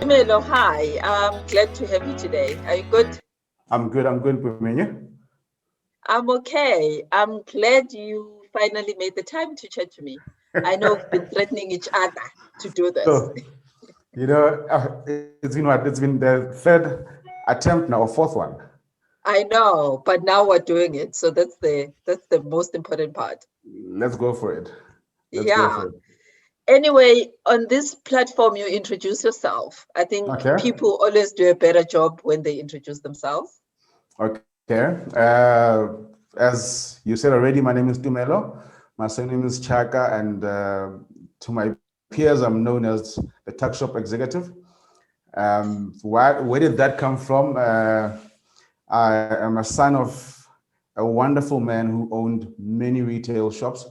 Tumelo, hi. I'm glad to have you today. Are you good? I'm good, Pumenya. I'm okay. I'm glad you finally made the time to chat to me. I know we've been threatening each other to do this. So, it's been what? It's been the third attempt now, or fourth one. I know, but now we're doing it. So that's the most important part. Let's go for it. Let's go Yeah. for it. Anyway, on this platform, you introduce yourself. I think Okay. people always do a better job when they introduce themselves. Okay. As you said already, my name is Tumelo. My surname is Chaka, and to my peers, I'm known as the tuck shop executive. Where did that come from? I am a son of a wonderful man who owned many retail shops,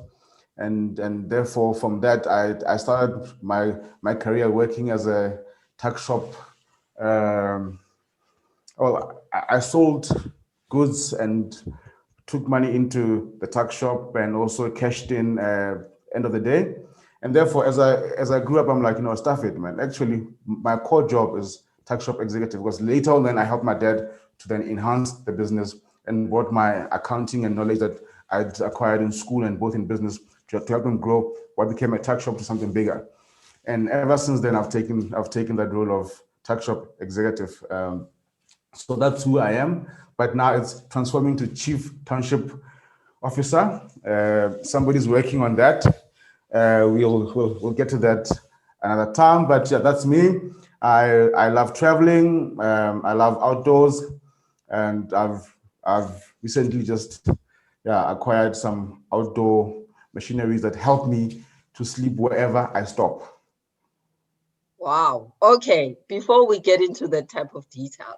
and therefore from that I started my career working as a tuck shop. Um, I sold goods and took money into the tuck shop and also cashed in end of the day. And therefore, as I grew up, I'm like, stuff it, man. Actually, my core job is tuck shop executive because later on, then I helped my dad to then enhance the business and brought my accounting and knowledge that I'd acquired in school and both in business to help him grow what became a tuck shop to something bigger. And ever since then, I've taken that role of tuck shop executive. So that's who I am. But now it's transforming to chief township officer. Somebody's working on that. We'll get to that another time. But yeah, that's me. I love traveling. I love outdoors, and I've recently just acquired some outdoor machineries that help me to sleep wherever I stop. Wow. Okay. Before we get into that type of detail,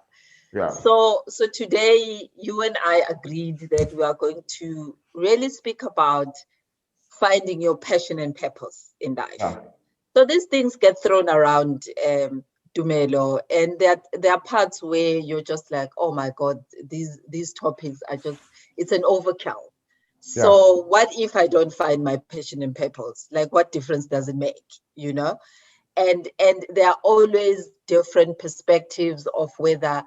Yeah. so today you and I agreed that we are going to really speak about finding your passion and purpose in life. Yeah. So these things get thrown around, Tumelo, and there are parts where you're just like, oh my God, these topics are just, it's an overkill. Yeah. So what if I don't find my passion and purpose? Like, what difference does it make? You know? And there are always different perspectives of whether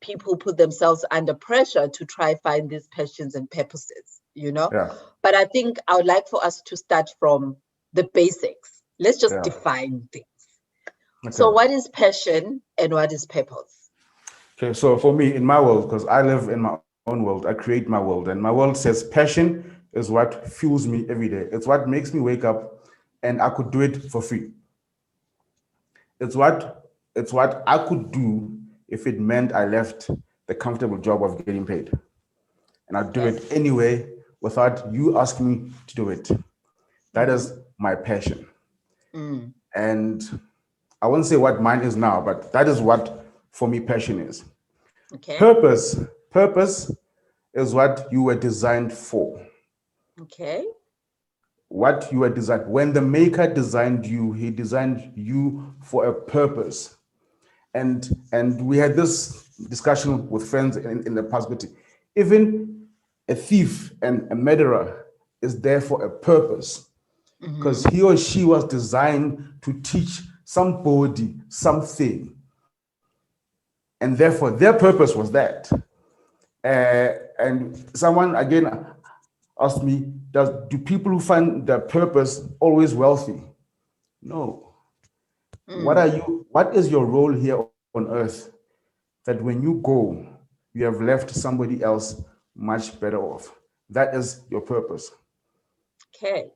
people put themselves under pressure to try find these passions and purposes, you know. Yeah. But I think I would like for us to start from the basics. Let's just Yeah. define things. So Okay. what is passion and what is purpose? Okay, so for me, in my world, because I live in my own world, I create my world, and my world says passion is what fuels me every day. It's what makes me wake up, and I could do it for free. It's what I could do if it meant I left the comfortable job of getting paid, and I'd do Okay. it anyway without you asking me to do it. That Mm-hmm. is my passion, Mm. and I won't say what mine is now, but that is what for me passion is. Okay. Purpose is what you were designed for. Okay. What you were designed. When the maker designed you, he designed you for a purpose. And we had this discussion with friends in the past, but even a thief and a murderer is there for a purpose Mm-hmm. because he or she was designed to teach somebody something, and therefore their purpose was that. And someone again asked me, do people who find their purpose always wealthy? No. Mm. What is your role here on earth that when you go, you have left somebody else much better off? That is your purpose. Okay.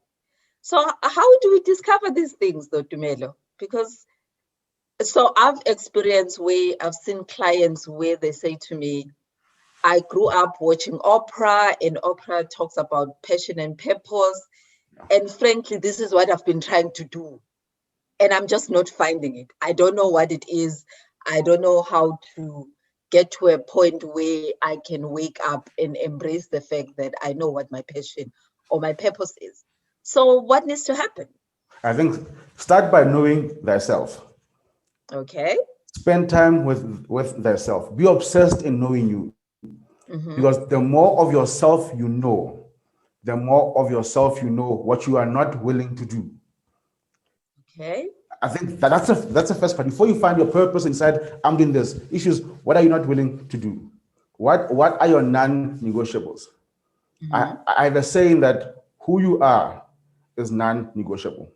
So how do we discover these things though, Tumelo? Because so I've experienced where I've seen clients where they say to me, I grew up watching opera, and opera talks about passion and purpose. And frankly, this is what I've been trying to do. And I'm just not finding it. I don't know what it is. I don't know how to get to a point where I can wake up and embrace the fact that I know what my passion or my purpose is. So, what needs to happen? I think start by knowing thyself. Okay. Spend time with thyself. Be obsessed in knowing you. Because Mm-hmm. the more of yourself you know, the more of yourself you know what you are not willing to do. Okay. I think that's the first part. Before you find your purpose inside, I'm doing this. Issues, what are you not willing to do? What are your non-negotiables? Mhm. I have a saying that who you are is non-negotiable.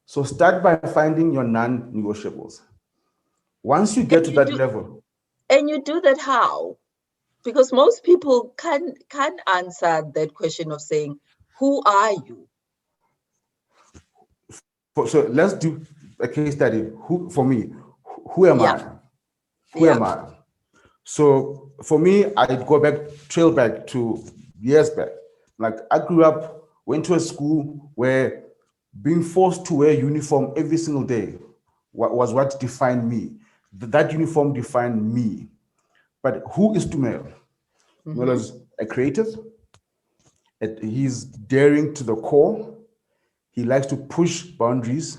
So start by finding your non-negotiables. Once you get And to you that do, level, and you do that how? Because most people can't answer that question of saying, "Who are you?" so let's do a case study. Who for me? Who am Yeah, I? Who yeah. am I? So for me, I go back, trail back to years back. Like I grew up, went to a school where being forced to wear uniform every single day was what defined me. That uniform defined me. But who is Tumelo? Tumelo Hmm. is a creative. He's daring to the core. He likes to push boundaries.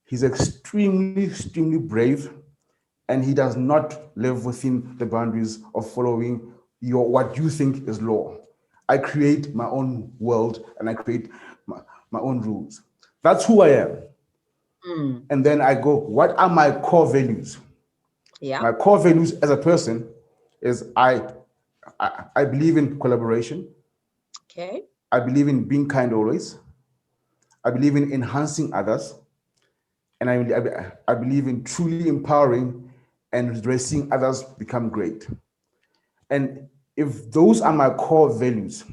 He's extremely brave, and he does not live within the boundaries of following your what you think is law. I create my own world and I create my own rules. That's who I am. Mm. And then I go, what are my core values? Yeah. My core values as a person is I believe in collaboration. Okay. I believe in being kind always. I believe in enhancing others. And I believe in truly empowering and seeing others become great. And if those are my core values,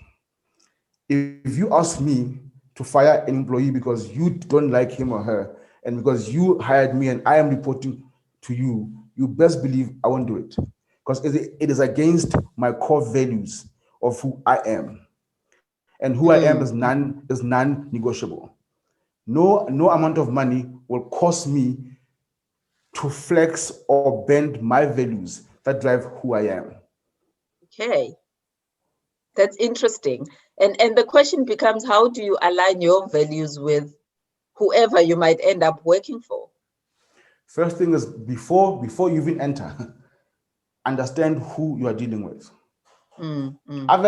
if you ask me to fire an employee because you don't like him or her, and because you hired me and I am reporting to you, you best believe I won't do it. Because it is against my core values of who I am. And who I am Mm. is non-negotiable. No amount of money will cause me to flex or bend my values that drive who I am. Okay. That's interesting. And the question becomes, how do you align your values with whoever you might end up working for? First thing is before you even enter, understand who you are dealing with. Mm, mm. I've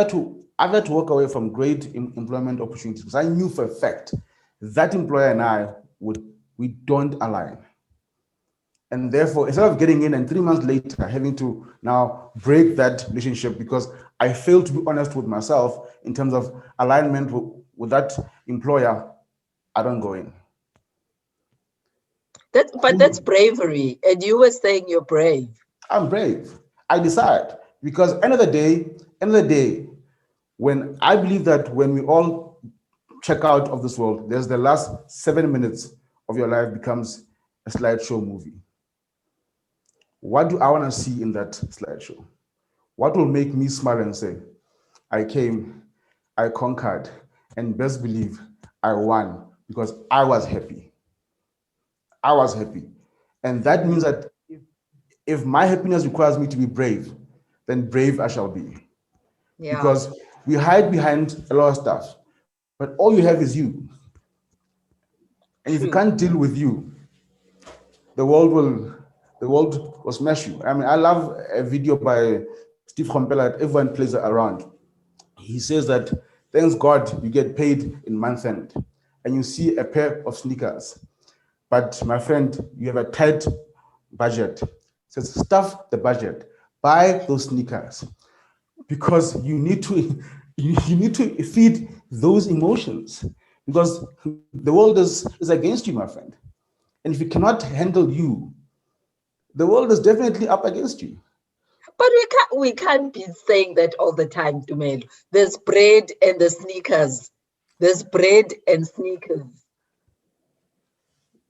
had to walk away from great employment opportunities because I knew for a fact that employer and I we don't align. And therefore, instead of getting in and 3 months later having to now break that relationship because I failed to be honest with myself in terms of alignment with that employer, I don't go in. But that's bravery. And you were saying you're brave. I'm brave. I decide because end of the day, when I believe that when we all check out of this world, there's the last 7 minutes of your life becomes a slideshow movie. What do I want to see in that slideshow? What will make me smile and say, I came, I conquered, and best believe I won because I was happy. I was happy. And that means Mm. that if my happiness requires me to be brave, then brave I shall be. Yeah. Because we hide behind a lot of stuff, but all you have is you. And if you True. can't deal with you, the world will the world will smash you. I mean, I love a video by Steve Kompella that everyone plays around. He says that thanks God you get paid in month end and you see a pair of sneakers. But my friend, you have a tight budget. Says stuff the budget, buy those sneakers because you need to feed those emotions because the world is against you, my friend. And if you cannot handle you, the world is definitely up against you. But we can't be saying that all the time, Tumelo. There's bread and the sneakers. There's bread and sneakers.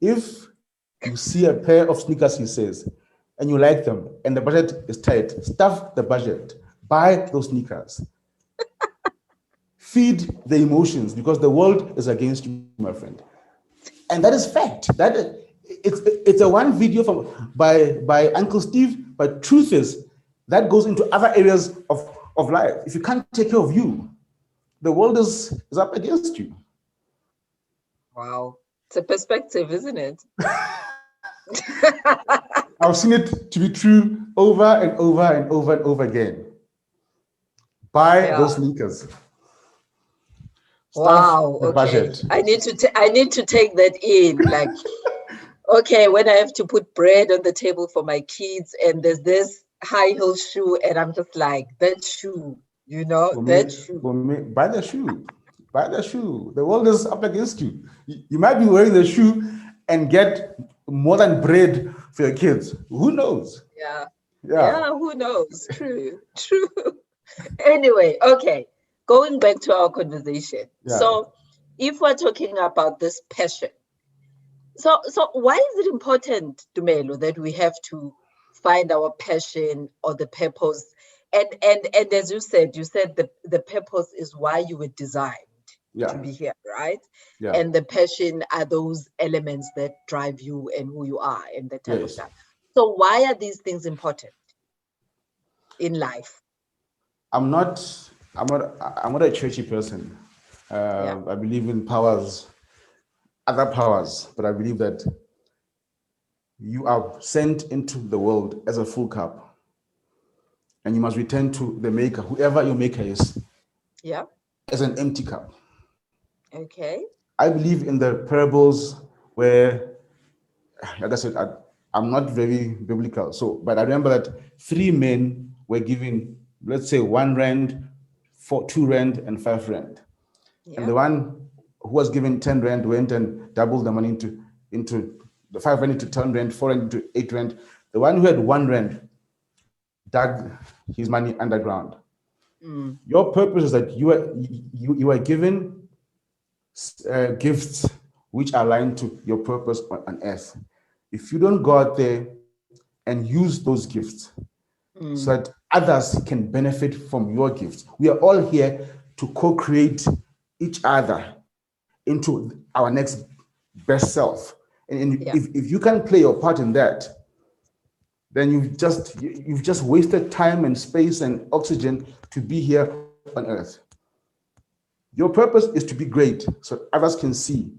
If you see a pair of sneakers, he says, and you like them, and the budget is tight, stuff the budget, buy those sneakers, feed the emotions because the world is against you, my friend. And that is fact. It's a one video by Uncle Steve, but truth is that goes into other areas of life. If you can't take care of you, the world is up against you. Wow. It's a perspective, isn't it? I've seen it to be true over and over and over and over again. Buy Yeah. those sneakers. Stuff Wow. the Okay. budget. I need to take that in. Like, Okay, when I have to put bread on the table for my kids and there's this high heel shoe, and I'm just like, that shoe, that shoe. For me, buy the shoe. Buy the shoe. The world is up against you. You might be wearing the shoe and get more than bread for your kids. Who knows? Yeah. Yeah, Yeah, who knows? True, true. Anyway, okay, going back to our conversation. yeah. So, if we're talking about this passion, so why is it important, Tumelo, that we have to find our passion or the purpose? And as you said the purpose is why you were designed to Yeah, be here, right? yeah, And the passion are those elements that drive you and who you are and that type of yes. stuff. So why are these things important in life? I'm not, I'm not a churchy person. Yeah. I believe in powers, other powers, but I believe that you are sent into the world as a full cup, and you must return to the maker, whoever your maker is, Yeah. as an empty cup. Okay. I believe in the parables where, like I said, I'm not very biblical. So, but I remember that three men were given, let's say, 1 rand, 2 rand, and 5 rand. And Yeah. the one who was given 10 rand went and doubled the money into the 5 rand into 10 rand, 4 rand into 8 rand. The one who had 1 rand dug his money underground. Mm. Your purpose is that you are given gifts which are aligned to your purpose on earth. If you don't go out there and use those gifts so Mm. that others can benefit from your gifts, we are all here to co-create each other into our next best self. And Yeah. if you can play your part in that, then you've just wasted time and space and oxygen to be here on earth. Your purpose is to be great so others can see.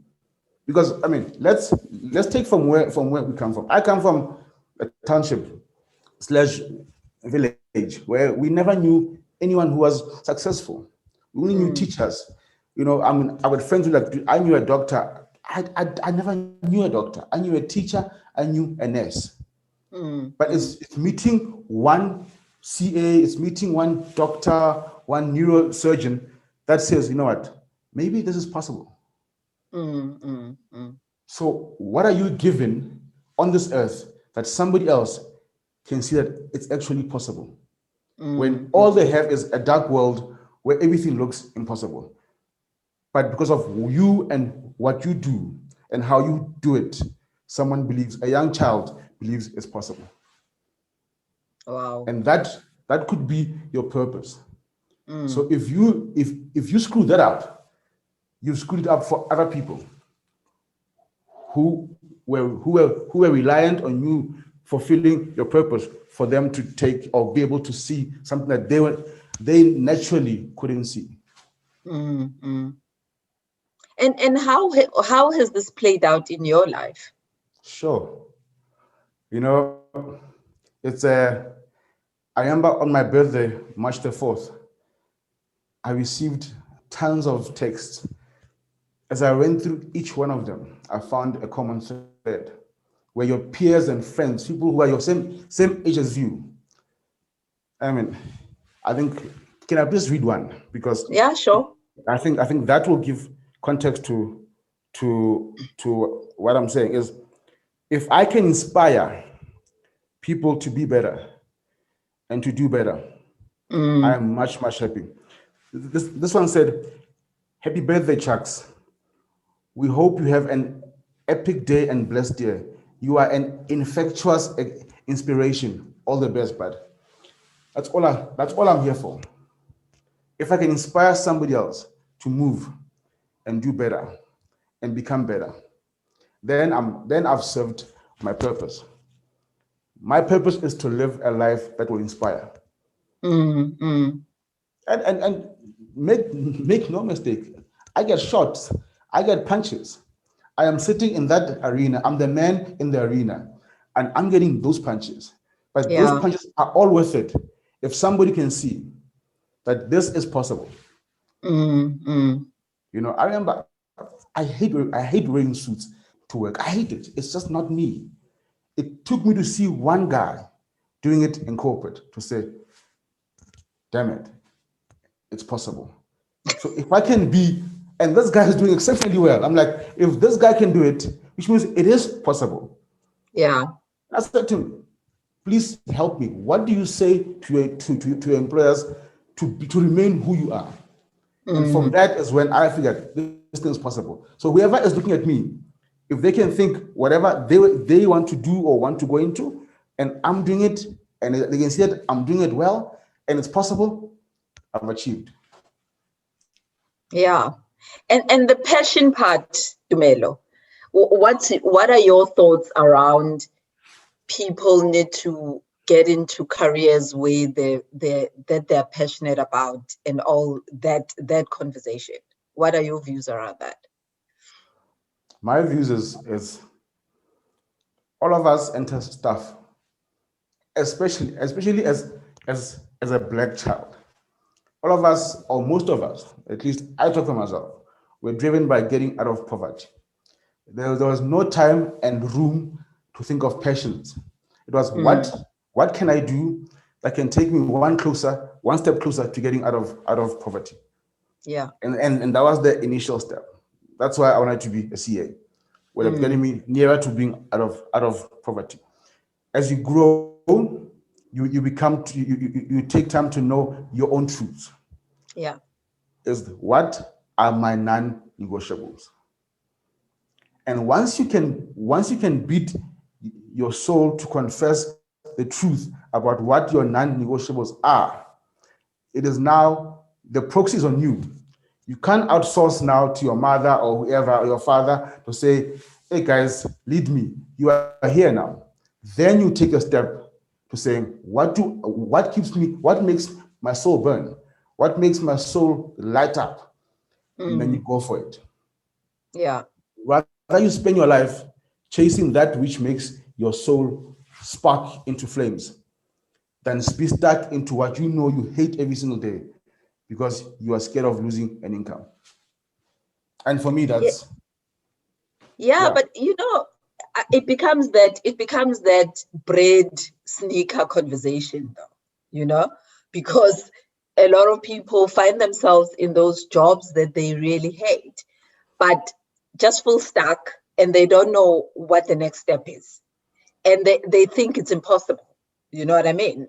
Because I mean, let's take from where we come from. I come from a township slash village where we never knew anyone who was successful. We only knew Mm. teachers. I mean, I had friends who like I knew a doctor. I never knew a doctor. I knew a teacher. I knew a nurse. Mm. But Mm. it's meeting one CA, it's meeting one doctor, one neurosurgeon that says, you know what, maybe this is possible. Mm. Mm. Mm. So, what are you given on this earth that somebody else can see that it's actually possible? When Mm. all Mm. they have is a dark world where everything looks impossible. But because of you and what you do and how you do it, someone believes, a young child believes it's possible. Wow. And that could be your purpose. Mm. So if you screw that up, you screwed it up for other people who were reliant on you fulfilling your purpose for them to take or be able to see something that they naturally couldn't see. Mm. Mm. And how has this played out in your life? Sure. You know, it's I remember on my birthday, March the 4th, I received tons of texts. As I went through each one of them, I found a common thread where your peers and friends, people who are your same age as you, I mean, I think, can I please read one? Because Yeah, sure. I think that will give context to what I'm saying is if I can inspire people to be better and to do better, I Mm. am much happy. This one said, "Happy birthday, Chucks. We hope you have an epic day and blessed year. You are an infectious inspiration. All the best, bud." That's all I'm here for. If I can inspire somebody else to move and do better and become better, then I've served my purpose. My purpose is to live a life that will inspire. Mm. Mm. And make no mistake, I get shots, I get punches. I am sitting in that arena, I'm the man in the arena, and I'm getting those punches. But those Yeah. punches are all worth it if somebody can see that this is possible. Mm. Mm. I remember I hate wearing suits. to work. I hate it. It's just not me. It took me to see one guy doing it in corporate to say, damn it, it's possible. So if I can be, and this guy is doing exceptionally well, I'm like, if this guy can do it, which means it is possible. Yeah. I said to him, please help me. What do you say to your employers to remain who you are? And from that is when I figured this thing is possible. So whoever is looking at me, if they can think whatever they want to do or want to go into, and I'm doing it, and they can see that I'm doing it well, and it's possible, I've achieved. Yeah. And the passion part, Tumelo, what are your thoughts around people need to get into careers where they're passionate about, and all that conversation? What are your views around that? My views is all of us enter stuff, especially as a black child. All of us, or most of us, at least I talk for myself, were driven by getting out of poverty. There was no time and room to think of passions. It was what can I do that can take me one step closer to getting out of poverty. Yeah. And that was the initial step. That's why I wanted to be a CA, where it's getting me nearer to being out of poverty. As you grow, you take time to know your own truths. Yeah. Is what are my non-negotiables? And once you can beat your soul to confess the truth about what your non-negotiables are, it is now the proxy is on you. You can't outsource now to your mother or whoever, or your father, to say, hey guys, lead me. You are here now. Then you take a step to saying, what makes my soul burn? What makes my soul light up? And then you go for it. Yeah. Rather, you spend your life chasing that which makes your soul spark into flames than be stuck into what you know you hate every single day because you are scared of losing an income. And for me, Yeah. that's Yeah, but it becomes that bread sneaker conversation, though, because a lot of people find themselves in those jobs that they really hate, but just feel stuck and they don't know what the next step is. And they think it's impossible. You know what I mean?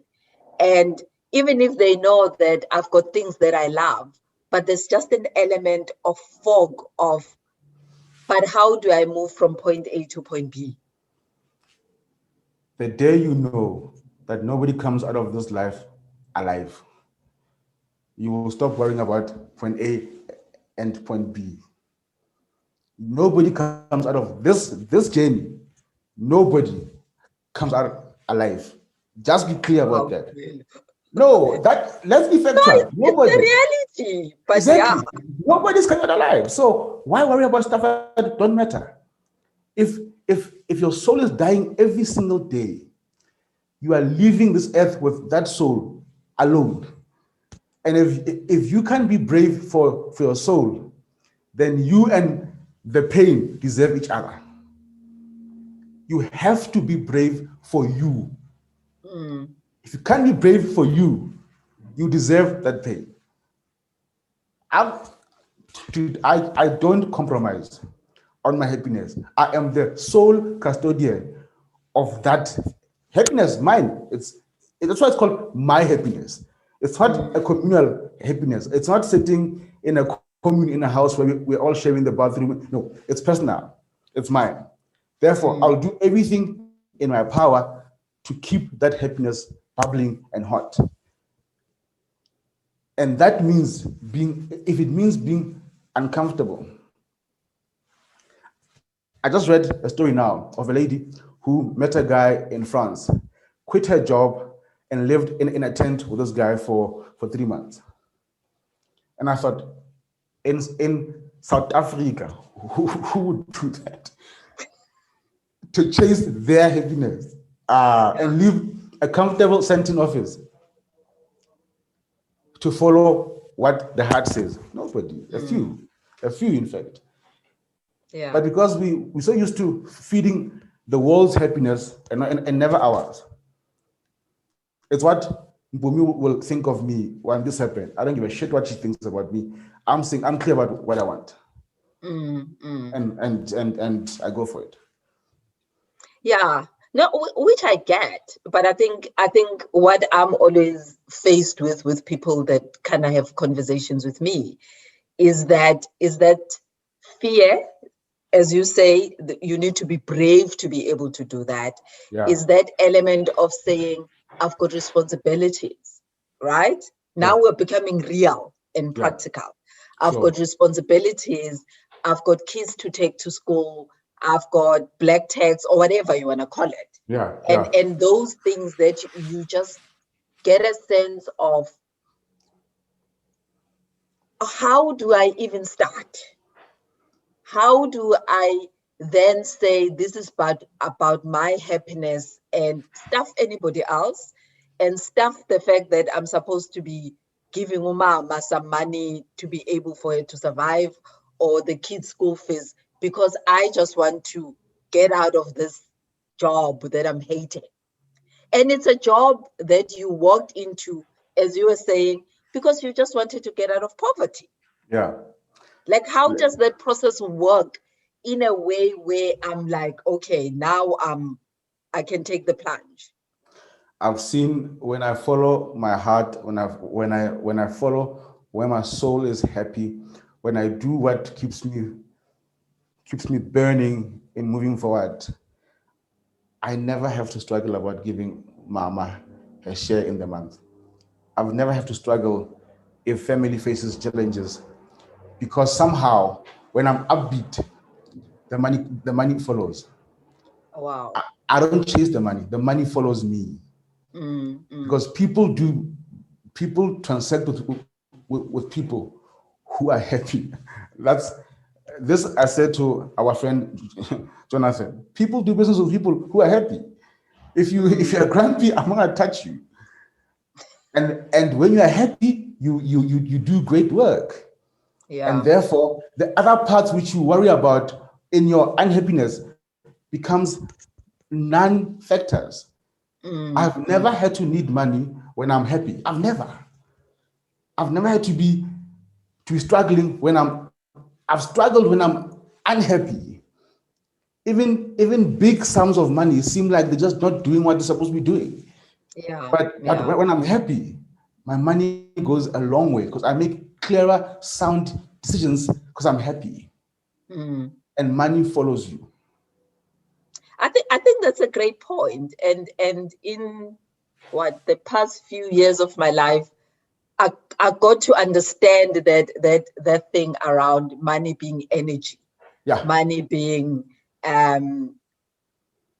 And even if they know that I've got things that I love, but there's just an element of fog of, but how do I move from point A to point B? the day you know that nobody comes out of this life alive, you will stop worrying about point A and point B. Nobody comes out of this journey. Nobody comes out alive. Just be clear about Wow. that. No, that let's be No, factual. it's Nobody. the reality. But yeah. Exactly. Nobody's coming out alive. So why worry about stuff that don't matter? If your soul is dying every single day, you are leaving this earth with that soul alone. And if you can't be brave for your soul, then you and the pain deserve each other. You have to be brave for you. If you can't be brave for you, you deserve that pain. I don't compromise on my happiness. I am the sole custodian of that happiness, mine. That's why it's called my happiness. It's not a communal happiness. It's not sitting in a commune in a house where we're all sharing the bathroom. No, it's personal. It's mine. Therefore, I'll do everything in my power to keep that happiness bubbling and hot. And that means if it means being uncomfortable. I just read a story now of a lady who met a guy in France, quit her job, and lived in a tent with this guy for 3 months. And I thought, in South Africa, who would do that? To chase their happiness and leave a comfortable Sentin office to follow what the heart says? Nobody. A few, in fact. Yeah. But because we're so used to feeding the world's happiness and never ours, it's what Bumi will think of me when this happened. I don't give a shit what she thinks about me. I'm clear about what I want, and I go for it. Yeah. No, which I get, but I think what I'm always faced with people that kind of have conversations with me is that fear, as you say, you need to be brave to be able to do that. Yeah, Is that element of saying, I've got responsibilities, right? yeah, Now we're becoming real and yeah. practical. I've Sure. got responsibilities. I've got kids to take to school. I've got black tags or whatever you want to call it. Yeah, And yeah. and those things that you just get a sense of, how do I even start? How do I then say this is about my happiness and stuff anybody else, and stuff the fact that I'm supposed to be giving Umama some money to be able for her to survive, or the kids' school fees, because I just want to get out of this job that I'm hating. And it's a job that you walked into, as you were saying, because you just wanted to get out of poverty. Yeah. Like, how does that process work in a way where I'm like, okay, now I can take the plunge? I've seen when I follow my heart, when I follow where my soul is happy, when I do what keeps me burning in moving forward, I never have to struggle about giving mama her share in the month. I've never have to struggle if family faces challenges, because somehow when I'm upbeat, the money follows. Wow. I don't chase the money follows me. Mm, mm. Because people transact with people who are happy. That's this I said to our friend Jonathan. People do business with people who are happy. If you're grumpy, I'm gonna touch you. And when you are happy, you do great work. And Yeah. therefore, the other parts which you worry about in your unhappiness becomes non-factors. I've never Mm. had to need money when I'm happy. I've never had to be struggling when I've struggled when I'm unhappy. Even big sums of money seem like they're just not doing what they're supposed to be doing. Yeah. But Yeah. when I'm happy, my money goes a long way because I make clearer, sound decisions because I'm happy. Mm. And money follows you. I think that's a great point. And in what the past few years of my life, I got to understand that thing around money being energy, Yeah, money being um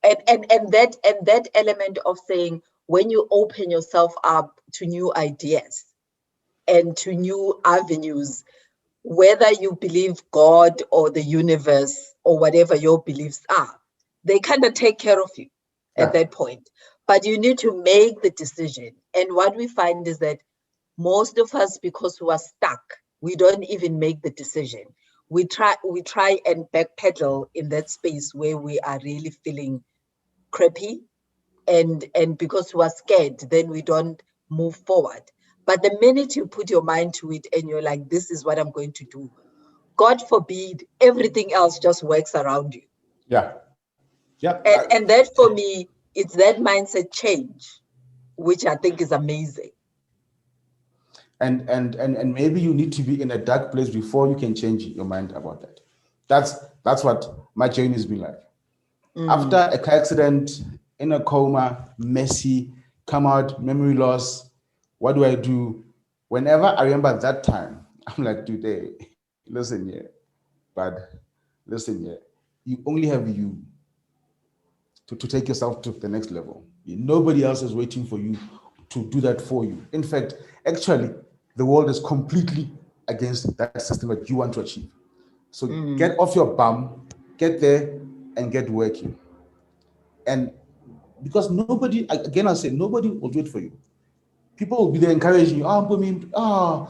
and that element of saying, when you open yourself up to new ideas and to new avenues, whether you believe God or the universe or whatever your beliefs are, they kind of take care of you at yeah, that point. But you need to make the decision. And what we find is that most of us, because we are stuck, we don't even make the decision. We try and backpedal in that space where we are really feeling crappy, and because we are scared, then we don't move forward. But the minute you put your mind to it and you're like, this is what I'm going to do, God forbid, everything else just works around you. yeah, yeah. And that, for me, it's that mindset change, which I think is amazing. And maybe you need to be in a dark place before you can change your mind about that. That's what my journey has been like. After Mm, a car accident, in a coma, messy, come out, memory loss, what do I do? Whenever I remember that time, I'm like, today, listen here, bud, listen here. You only have you to take yourself to the next level. Nobody else is waiting for you to do that for you. In fact, actually, the world is completely against that system that you want to achieve. So get mm. off your bum, get there, and get working. And because nobody, again, I say, nobody will do it for you. People will be there encouraging you. Oh,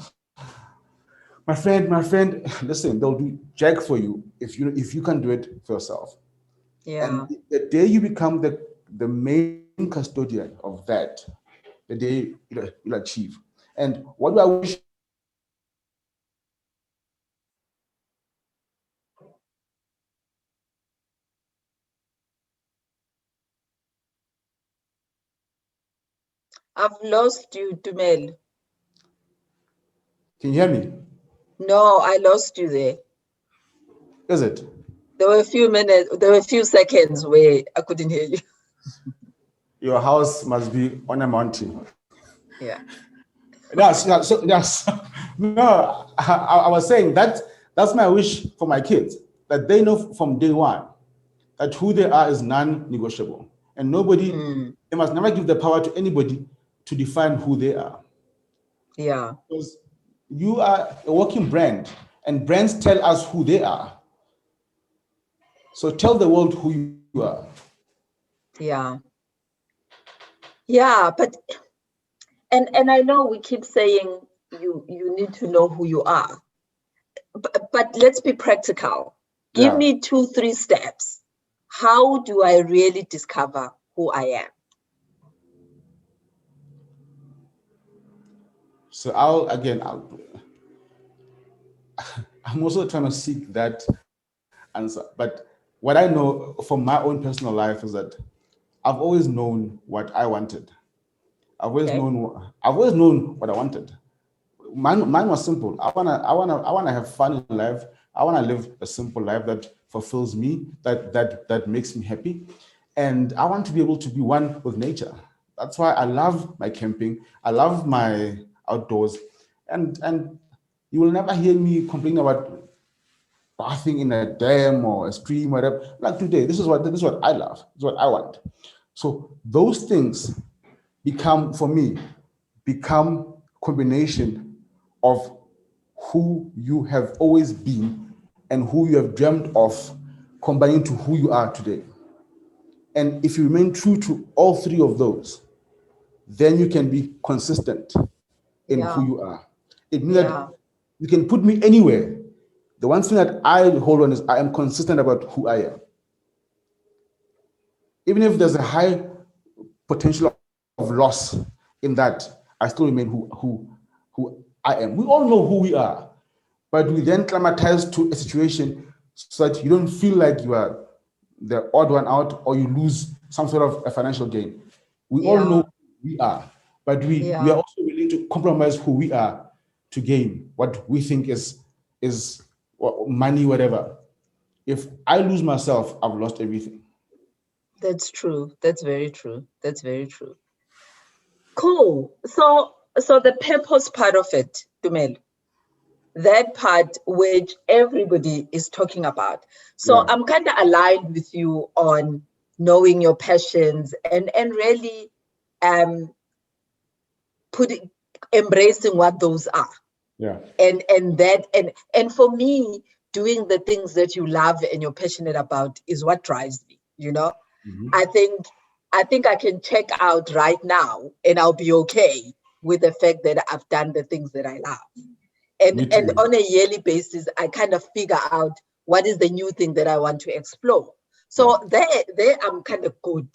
my friend, listen, they'll do jack for you if you can do it for yourself. And Yeah. the day you become the main custodian of that, the day you'll achieve. And what do I wish for my kids? I've lost you, Tumelo. Can you hear me? No, I lost you there. Is it? There were a few minutes, there were a few seconds where I couldn't hear you. Your house must be on a mountain. Yeah. Yes. No, I was saying that's my wish for my kids, that they know from day one that who they are is non-negotiable. And nobody, Mm, they must never give the power to anybody to define who they are. yeah. Because you are a working brand, and brands tell us who they are. So tell the world who you are. Yeah. Yeah. And I know we keep saying you need to know who you are. But let's be practical. Give Yeah. me 2, 3 steps. How do I really discover who I am? So I'm also trying to seek that answer. But what I know from my own personal life is that I've always known what I wanted. Okay. I've always known what I wanted. Mine was simple. I wanna have fun in life. I wanna live a simple life that fulfills me, that makes me happy, and I want to be able to be one with nature. That's why I love my camping. I love my outdoors, and you will never hear me complain about bathing in a dam or a stream, whatever. Like today, this is what I love. This is what I want. So those things become for me become combination of who you have always been and who you have dreamed of combining to who you are today. And if you remain true to all three of those, then you can be consistent in who Yeah. you are. It means that Yeah. you can put me anywhere. The one thing that I hold on is I am consistent about who I am. Even if there's a high potential of loss in that, I still remain who I am. We all know who we are, but we then climatize to a situation so that you don't feel like you are the odd one out or you lose some sort of a financial gain. We all know Yeah. who we are, but we are Yeah. also willing to compromise who we are to gain what we think is money, whatever. If I lose myself, I've lost everything. That's true. That's very true. That's very true. Cool. So the purpose part of it, Tumelo, that part which everybody is talking about. So Yeah, I'm kind of aligned with you on knowing your passions and really um putting embracing what those are. yeah. And for me, doing the things that you love and you're passionate about is what drives me, you know? I think I can check out right now and I'll be okay with the fact that I've done the things that I love. Me And too. on a yearly basis, I kind of figure out what is the new thing that I want to explore. Yeah, So there I'm kind of good.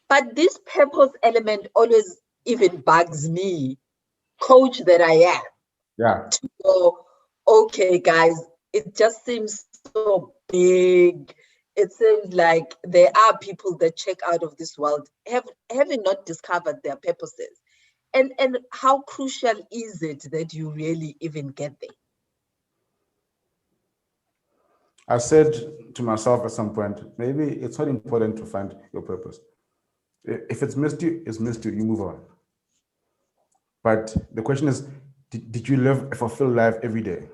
But this purpose element always even bugs me, coach that I am. yeah. So, okay, guys, it just seems so big. It seems like there are people that check out of this world having not discovered their purposes. And how crucial is it that you really even get there? I said to myself at some point, maybe it's not important to find your purpose. If it's missed you, it's missed you. You move on. But the question is, did you live a fulfilled life every day?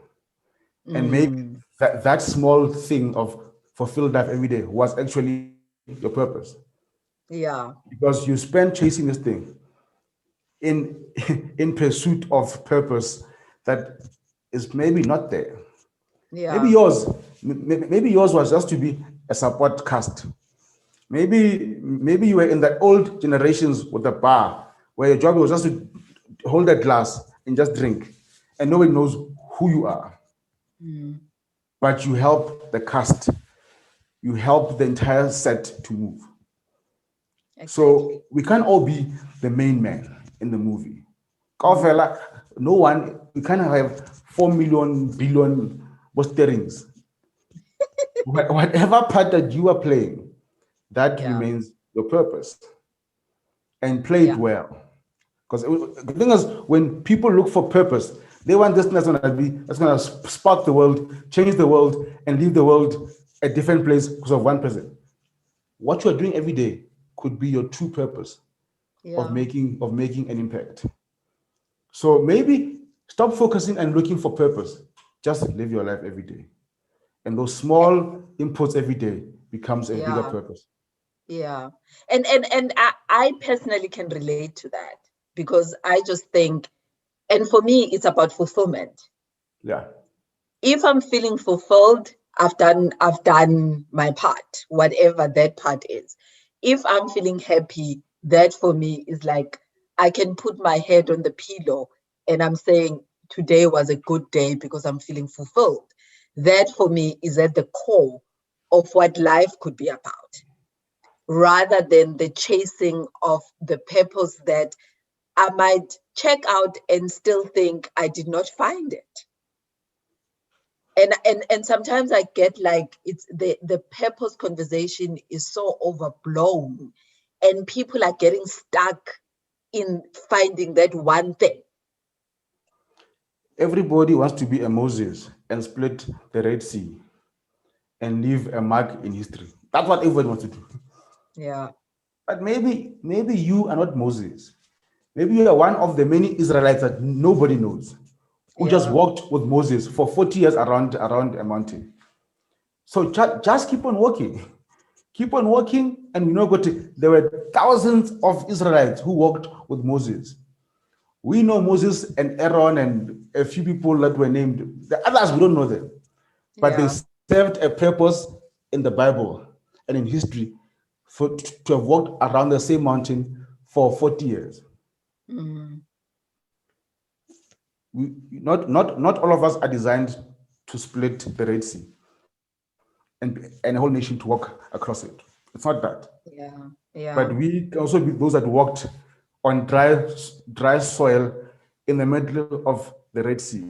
And maybe Mm, that small thing of fulfilled life every day was actually your purpose, yeah, because you spent chasing this thing in in pursuit of purpose that is maybe not there. Maybe yeah, yours, maybe yours was just to be a support cast. Maybe you were in that old generations with the bar where your job was just to hold a glass and just drink, and nobody knows who you are, Mm. but you help the cast, you help the entire set to move. Exactly. So we can't all be the main man in the movie. Mm. Kaufela, no one, we can't have 4 million billion posterings. Whatever part that you are playing, that Yeah. remains your purpose. And play it Yeah. well. Because the thing is, when people look for purpose, they want this thing that's gonna spark the world, change the world, and leave the world a different place because of one person. What you are doing every day could be your true purpose of Yeah. making an impact. So maybe stop focusing and looking for purpose. Just live your life every day. And those small inputs every day becomes a bigger Yeah. purpose. Yeah. And I personally can relate to that because I just think, and for me, it's about fulfillment. Yeah. If I'm feeling fulfilled, I've done my part, whatever that part is. If I'm feeling happy, that for me is like I can put my head on the pillow and I'm saying today was a good day because I'm feeling fulfilled. That for me is at the core of what life could be about, rather than the chasing of the purpose that I might check out and still think I did not find it. And sometimes I get like it's the purpose conversation is so overblown and people are getting stuck in finding that one thing. Everybody wants to be a Moses and split the Red Sea and leave a mark in history. That's what everyone wants to do. Yeah. But maybe you are not Moses. Maybe you are one of the many Israelites that nobody knows, who just Yeah. walked with Moses for 40 years around a mountain. So just keep on walking. Keep on walking, and you know, there were thousands of Israelites who walked with Moses. We know Moses and Aaron and a few people that were named. The others, we don't know them. But they Yeah. served a purpose in the Bible and in history to have walked around the same mountain for 40 years. Mm. Not all of us are designed to split the Red Sea and a whole nation to walk across it. It's not that. Yeah. But Yeah. we can also be those that walked on dry soil in the middle of the Red Sea,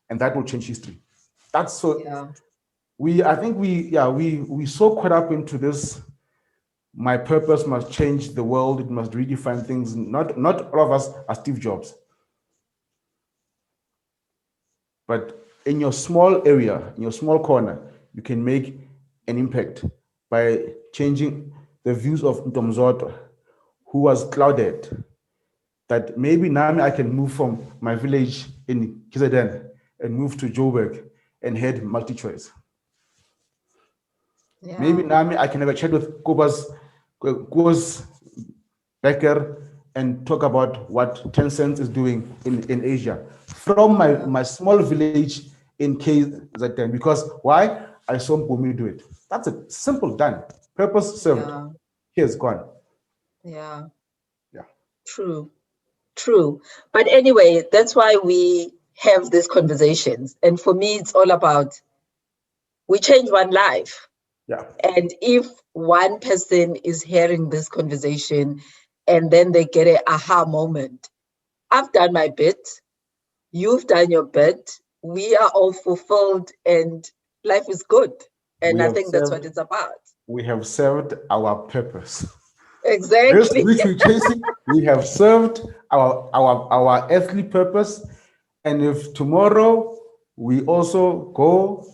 and that will change history. That's so. Yeah. I think we so caught up into this. My purpose must change the world. It must redefine things. Not all of us are Steve Jobs, but in your small area, in your small corner, you can make an impact by changing the views of Ntomzoto, who was clouded. That maybe now I can move from my village in KZN and move to Joburg and head multi-choice. Maybe Yeah. now I can have a chat with Kobus Becker and talk about what Tencent is doing in Asia from Yeah. my small village in KZN. Because why? I saw Mpumi do it. That's it. Simple, done. Purpose served. Yeah. Here's gone. Yeah. Yeah. True. True. But anyway, that's why we have these conversations. And for me, it's all about we change one life. Yeah. And if one person is hearing this conversation and then they get a aha moment, I've done my bit, you've done your bit, we are all fulfilled and life is good. And We I have think that's what served it's about. we have served our purpose. This Exactly. which we're chasing, we have served our earthly purpose. And if tomorrow we also go,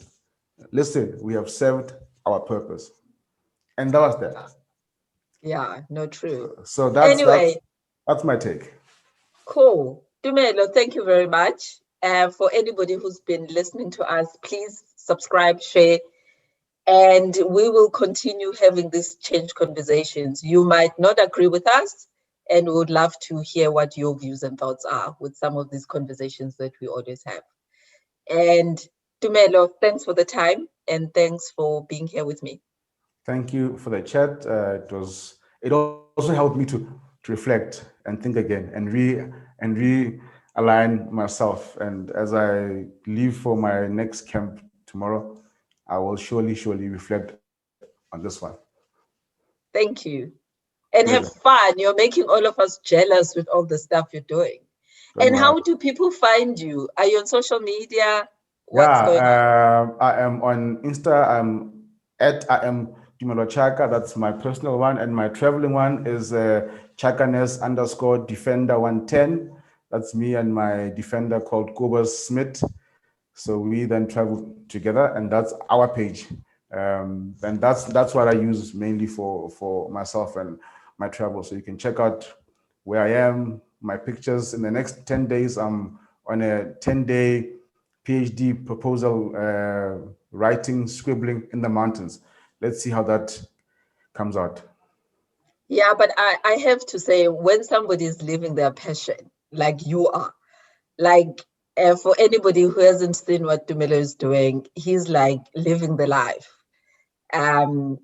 listen, we have served our purpose. And that was that. Yeah, no, true. So Anyway, that's my take. cool. Tumelo, thank you very much. For anybody who's been listening to us, please subscribe, share, and we will continue having these change conversations. You might not agree with us, and we would love to hear what your views and thoughts are with some of these conversations that we always have. And Tumelo, thanks for the time and thanks for being here with me. Thank you for the chat. It also helped me to reflect and think again and align myself. And as I leave for my next camp tomorrow, I will surely reflect on this one. Thank you. And Pleasure. have fun. You're making all of us jealous with all the stuff you're doing. Don't And worry. how do people find you? Are you on social media? What's going on? Yeah, I am on Insta. I am Tumelo Chaka. That's my personal one, and my traveling one is Chakanes underscore Defender 110. That's me and my defender called Kobus Smith. So we then travel together, and that's our page. And that's what I use mainly for myself and my travel. So you can check out where I am, my pictures. In the next 10 days, I'm on a 10-day PhD proposal, writing, scribbling in the mountains. Let's see how that comes out. Yeah, but I have to say, when somebody is living their passion, like you are, like for anybody who hasn't seen what Tumelo is doing, he's like living the life. Um,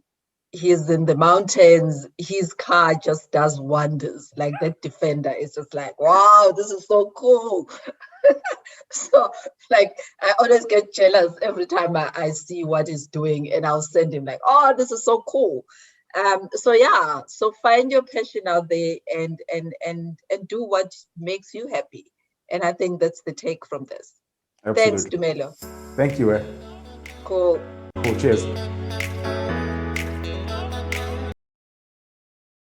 he's in the mountains. His car just does wonders. Like that Defender is just like, wow, this is so cool. So, like, I always get jealous every time I see what he's doing, and I'll send him like, oh, this is so cool. So yeah, so find your passion out there and do what makes you happy. And I think that's the take from this. Thanks, Absolutely. Tumelo. Thank you. Cool. Cool. Cheers.